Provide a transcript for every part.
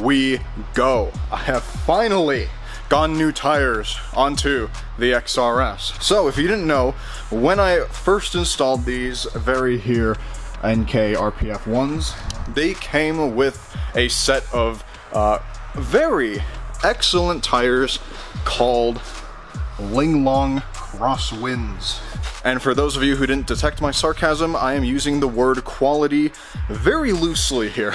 we go. I have finally gotten new tires onto the XRS. So if you didn't know, when I first installed these very here NK RPF ones, they came with a set of very excellent tires called Linglongs Crosswinds. And for those of you who didn't detect my sarcasm, I am using the word quality very loosely here.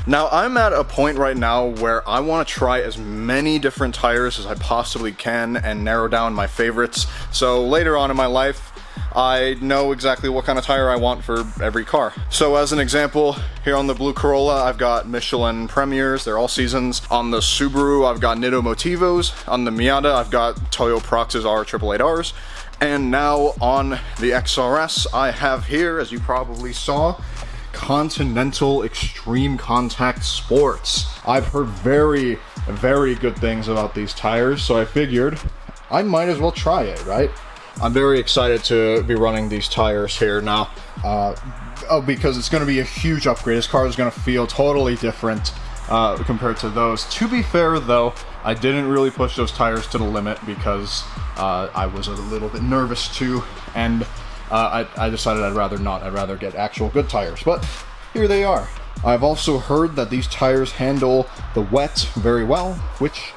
Now, I'm at a point right now where I want to try as many different tires as I possibly can and narrow down my favorites. So later on in my life, I know exactly what kind of tire I want for every car. So as an example, here on the blue Corolla, I've got Michelin Premiers, they're all seasons. On the Subaru, I've got Nitto Motivos. On the Miata, I've got Toyo Proxys R888Rs. And now on the XRS, I have here, as you probably saw, Continental Extreme Contact Sports. I've heard very, very good things about these tires, so I figured I might as well try it, right? I'm very excited to be running these tires here now, because it's going to be a huge upgrade. This car is going to feel totally different compared to those. To be fair though, I didn't really push those tires to the limit because I was a little bit nervous too, and I decided I'd rather not. I'd rather get actual good tires, but here they are. I've also heard that these tires handle the wet very well, which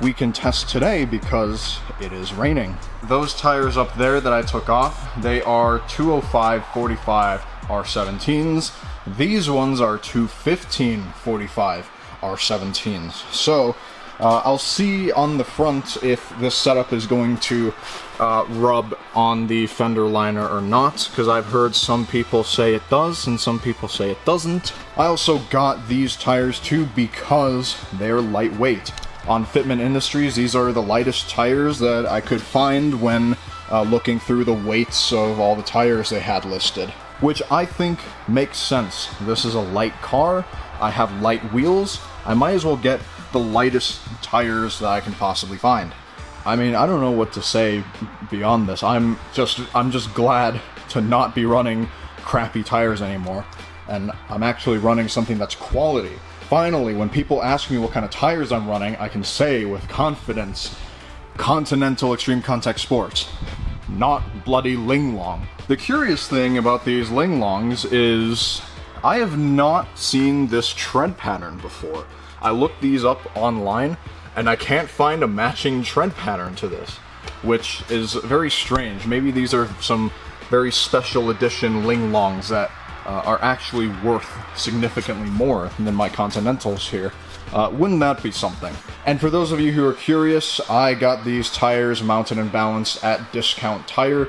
we can test today because it is raining. Those tires up there that I took off, they are 205/45 R17s. These ones are 215/45 R17s. So I'll see on the front if this setup is going to rub on the fender liner or not, because I've heard some people say it does and some people say it doesn't. I also got these tires too because they're lightweight. On Fitment Industries, these are the lightest tires that I could find when looking through the weights of all the tires they had listed, which I think makes sense. This is a light car, I have light wheels, I might as well get the lightest tires that I can possibly find. I mean, I don't know what to say beyond this. I'm just glad to not be running crappy tires anymore, and I'm actually running something that's quality. Finally, when people ask me what kind of tires I'm running, I can say with confidence, Continental Extreme Contact Sports, not bloody Linglong. The curious thing about these Linglongs is I have not seen this tread pattern before. I looked these up online and I can't find a matching tread pattern to this, which is very strange. Maybe these are some very special edition Linglongs that are actually worth significantly more than my Continentals here. Wouldn't that be something? And for those of you who are curious, I got these tires mounted and balanced at Discount Tire.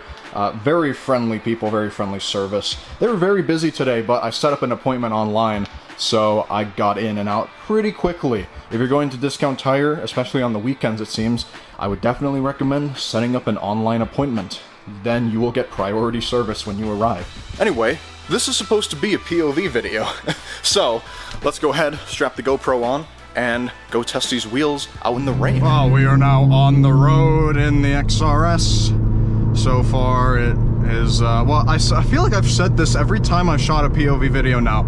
Very friendly people, very friendly service. They were very busy today, but I set up an appointment online, so I got in and out pretty quickly. If you're going to Discount Tire, especially on the weekends it seems, I would definitely recommend setting up an online appointment. Then you will get priority service when you arrive. Anyway, this is supposed to be a POV video, so let's go ahead, strap the GoPro on, and go test these wheels out in the rain. Well, we are now on the road in the XRS. So far it is, well, I feel like I've said this every time I've shot a POV video now,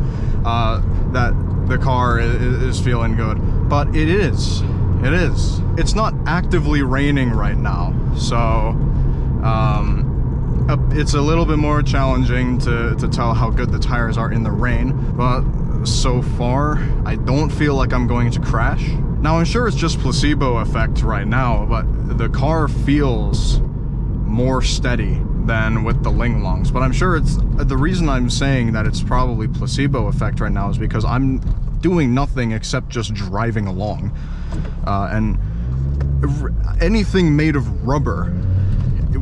that the car is feeling good, but it is. It is. It's not actively raining right now, so it's a little bit more challenging to tell how good the tires are in the rain, but so far I don't feel like I'm going to crash. Now I'm sure it's just placebo effect right now, but the car feels more steady than with the Linglongs, but I'm sure it's the reason I'm saying that it's probably placebo effect right now is because I'm doing nothing except just driving along, and anything made of rubber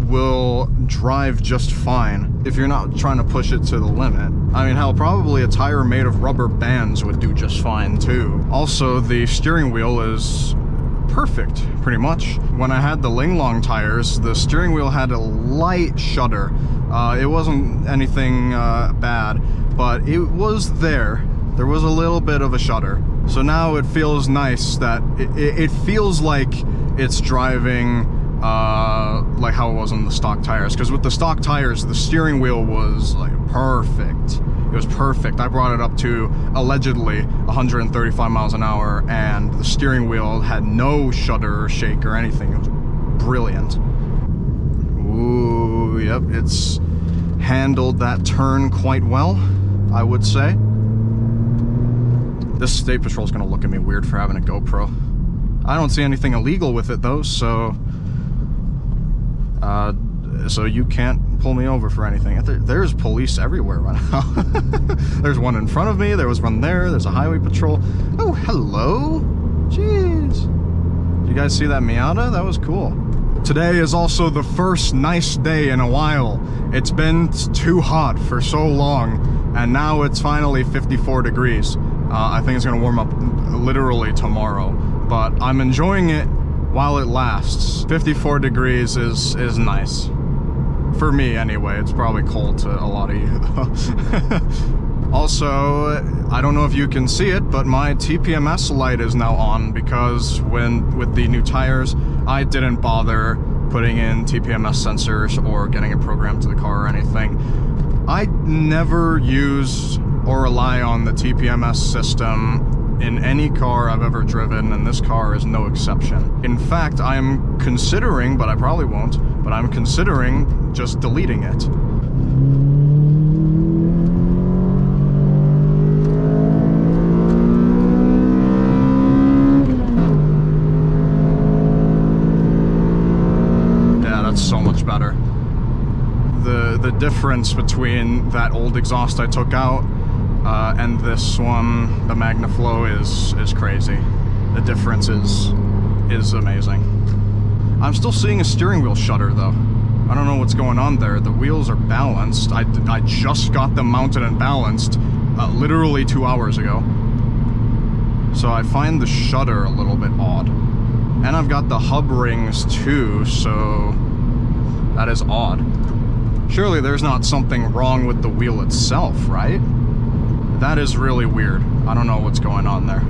will drive just fine if you're not trying to push it to the limit. I mean, hell, probably a tire made of rubber bands would do just fine too. Also, the steering wheel is perfect, pretty much. When I had the Linglong tires, the steering wheel had a light shudder. It wasn't anything bad, but it was there. There was a little bit of a shudder. So now it feels nice that it feels like it's driving like how it was on the stock tires, because with the stock tires the steering wheel was like perfect. It was perfect. I brought it up to allegedly 135 miles an hour, and the steering wheel had no shudder or shake or anything. It was brilliant. Ooh, yep, it's handled that turn quite well, I would say. This state patrol's gonna look at me weird for having a GoPro. I don't see anything illegal with it though, so you can't pull me over for anything. There's police everywhere right now. There's one in front of me, there was one there, there's a highway patrol. Oh, hello! Jeez. You guys see that Miata? That was cool. Today is also the first nice day in a while. It's been too hot for so long, and now it's finally 54 degrees. I think it's gonna warm up literally tomorrow, but I'm enjoying it while it lasts. 54 degrees is nice. For me, anyway. It's probably cold to a lot of you, though. Also, I don't know if you can see it, but my TPMS light is now on because with the new tires, I didn't bother putting in TPMS sensors or getting it programmed to the car or anything. I never use or rely on the TPMS system in any car I've ever driven, and this car is no exception. In fact, I'm considering, but I probably won't, but I'm considering just deleting it. Yeah, that's so much better. The difference between that old exhaust I took out and this one, the MagnaFlow, is crazy. The difference is amazing. I'm still seeing a steering wheel shudder though. I don't know what's going on there. The wheels are balanced. I just got them mounted and balanced literally 2 hours ago. So I find the shudder a little bit odd. And I've got the hub rings too, so that is odd. Surely there's not something wrong with the wheel itself, right? That is really weird. I don't know what's going on there.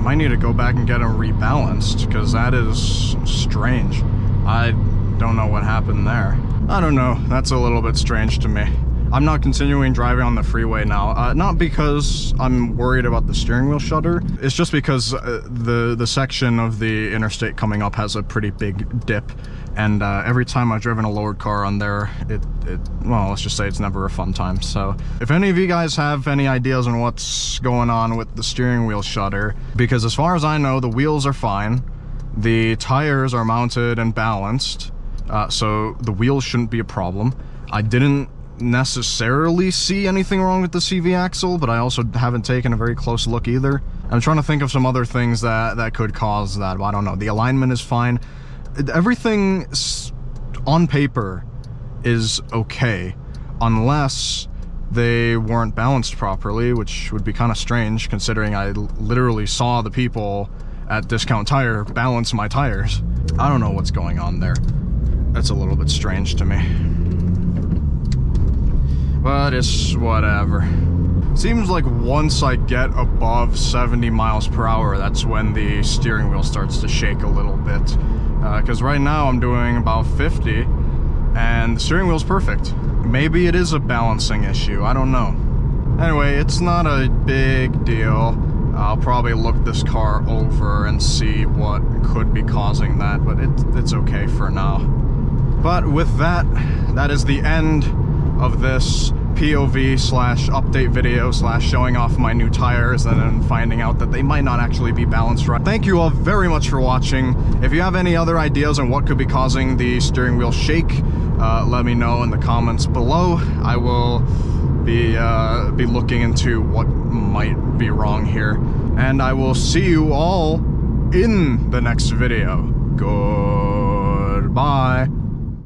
Might need to go back and get them rebalanced, because that is strange. I don't know what happened there. I don't know. That's a little bit strange to me. I'm not continuing driving on the freeway now. Not because I'm worried about the steering wheel shudder. It's just because the section of the interstate coming up has a pretty big dip. And every time I've driven a lowered car on there, well, let's just say it's never a fun time. So if any of you guys have any ideas on what's going on with the steering wheel shudder, because as far as I know, the wheels are fine. The tires are mounted and balanced. So the wheels shouldn't be a problem. I didn't necessarily see anything wrong with the CV axle, but I also haven't taken a very close look either. I'm trying to think of some other things that could cause that. I don't know. The alignment is fine. Everything on paper is okay, unless they weren't balanced properly, which would be kind of strange considering I literally saw the people at Discount Tire balance my tires. I don't know what's going on there. That's a little bit strange to me. But it's whatever. Seems like once I get above 70 miles per hour, that's when the steering wheel starts to shake a little bit. Because right now I'm doing about 50, and the steering wheel's perfect. Maybe it is a balancing issue, I don't know. Anyway, it's not a big deal. I'll probably look this car over and see what could be causing that, but it's okay for now. But with that, that is the end of this POV / update video / showing off my new tires and then finding out that they might not actually be balanced right. Thank you all very much for watching. If you have any other ideas on what could be causing the steering wheel shake, let me know in the comments below. I will be looking into what might be wrong here, and I will see you all in the next video. Goodbye.